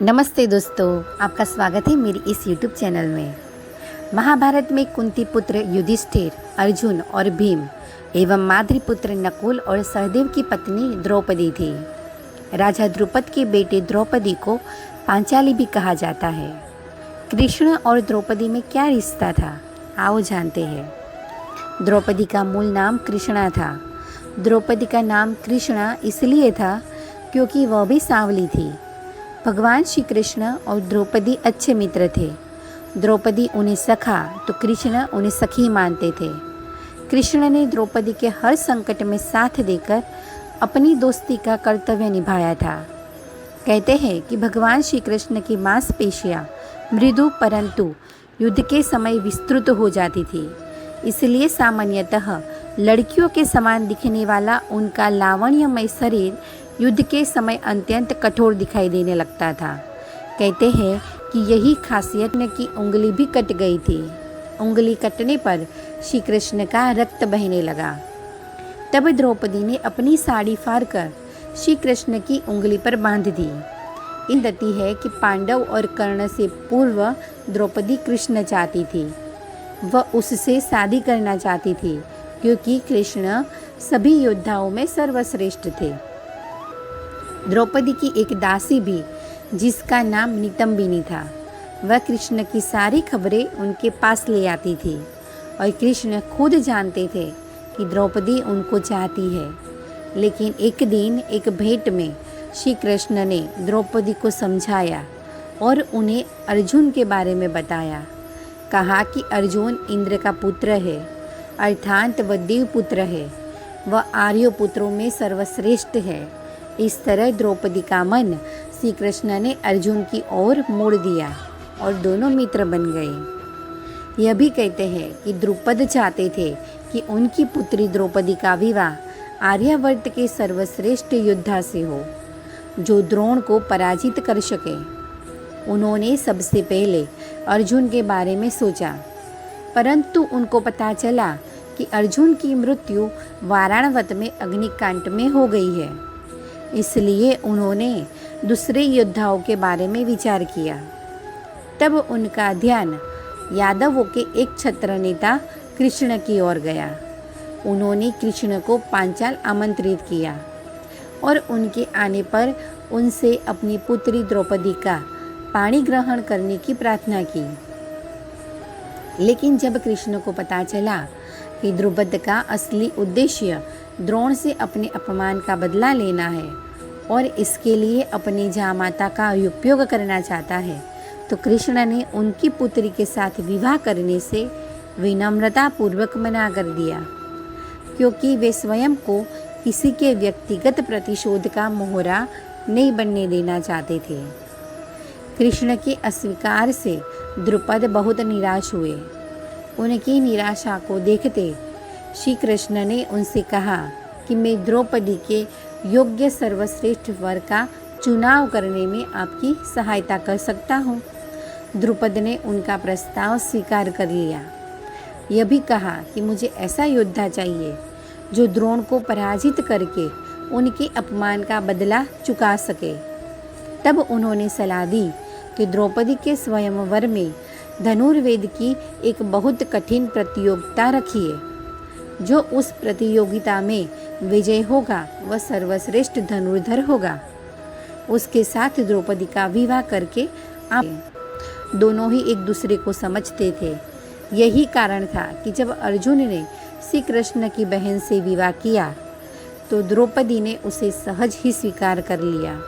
नमस्ते दोस्तों, आपका स्वागत है मेरी इस YouTube चैनल में। महाभारत में कुंती पुत्र युधिष्ठिर, अर्जुन और भीम एवं माद्री पुत्र नकुल और सहदेव की पत्नी द्रौपदी थी। राजा द्रुपद के बेटे द्रौपदी को पांचाली भी कहा जाता है। कृष्ण और द्रौपदी में क्या रिश्ता था, आओ जानते हैं। द्रौपदी का मूल नाम कृष्णा था। द्रौपदी का नाम कृष्णा इसलिए था क्योंकि वह भी सांवली थी। भगवान श्री कृष्ण और द्रौपदी अच्छे मित्र थे। द्रौपदी उन्हें सखा तो कृष्ण उन्हें सखी मानते थे। कृष्ण ने द्रौपदी के हर संकट में साथ देकर अपनी दोस्ती का कर्तव्य निभाया था। कहते हैं कि भगवान श्री कृष्ण की मांसपेशियां मृदु परंतु युद्ध के समय विस्तृत हो जाती थी, इसलिए सामान्यतः लड़कियों के समान दिखने वाला उनका लावण्यमय शरीर युद्ध के समय अत्यंत कठोर दिखाई देने लगता था। कहते हैं कि यही खासियत ने की उंगली भी कट गई थी। उंगली कटने पर श्री कृष्ण का रक्त बहने लगा। तब द्रौपदी ने अपनी साड़ी फाड़कर श्री कृष्ण की उंगली पर बांध दी। इन दती है कि पांडव और कर्ण से पूर्व द्रौपदी कृष्ण चाहती थी। वह उससे शादी करना चाहती थी क्योंकि कृष्ण सभी योद्धाओं में सर्वश्रेष्ठ थे। द्रौपदी की एक दासी भी, जिसका नाम नितंबिनी था, वह कृष्ण की सारी खबरें उनके पास ले आती थी और कृष्ण खुद जानते थे कि द्रौपदी उनको चाहती है। लेकिन एक दिन एक भेंट में श्री कृष्ण ने द्रौपदी को समझाया और उन्हें अर्जुन के बारे में बताया। कहा कि अर्जुन इंद्र का पुत्र है, अर्थात वह देवपुत्र है। वह आर्यों पुत्रों में सर्वश्रेष्ठ है। इस तरह द्रौपदी का मन श्री कृष्ण ने अर्जुन की ओर मोड़ दिया और दोनों मित्र बन गए। यह भी कहते हैं कि द्रुपद चाहते थे कि उनकी पुत्री द्रौपदी का विवाह आर्यावर्त के सर्वश्रेष्ठ योद्धा से हो, जो द्रोण को पराजित कर सके। उन्होंने सबसे पहले अर्जुन के बारे में सोचा, परंतु उनको पता चला कि अर्जुन की मृत्यु वाराणवत में अग्निकांड में हो गई है। इसलिए उन्होंने दूसरे योद्धाओं के बारे में विचार किया। तब उनका ध्यान यादवों के एक छत्र नेता कृष्ण की ओर गया। उन्होंने कृष्ण को पांचाल आमंत्रित किया और उनके आने पर उनसे अपनी पुत्री द्रौपदी का पाणी ग्रहण करने की प्रार्थना की। लेकिन जब कृष्ण को पता चला कि द्रुपद का असली उद्देश्य द्रोण से अपने अपमान का बदला लेना है और इसके लिए अपनी जामाता का उपयोग करना चाहता है, तो कृष्ण ने उनकी पुत्री के साथ विवाह करने से विनम्रतापूर्वक मना कर दिया, क्योंकि वे स्वयं को किसी के व्यक्तिगत प्रतिशोध का मोहरा नहीं बनने देना चाहते थे। कृष्ण के अस्वीकार से द्रुपद बहुत निराश हुए। उनकी निराशा को देखते श्री कृष्ण ने उनसे कहा कि मैं द्रौपदी के योग्य सर्वश्रेष्ठ वर का चुनाव करने में आपकी सहायता कर सकता हूँ। द्रुपद ने उनका प्रस्ताव स्वीकार कर लिया। यह भी कहा कि मुझे ऐसा योद्धा चाहिए जो द्रोण को पराजित करके उनके अपमान का बदला चुका सके। तब उन्होंने सलाह दी कि द्रौपदी के स्वयंवर में धनुर्वेद की एक बहुत कठिन प्रतियोगिता रखिए। जो उस प्रतियोगिता में विजय होगा वह सर्वश्रेष्ठ धनुर्धर होगा। उसके साथ द्रौपदी का विवाह करके आप दोनों ही एक दूसरे को समझते थे। यही कारण था कि जब अर्जुन ने श्री कृष्ण की बहन से विवाह किया तो द्रौपदी ने उसे सहज ही स्वीकार कर लिया।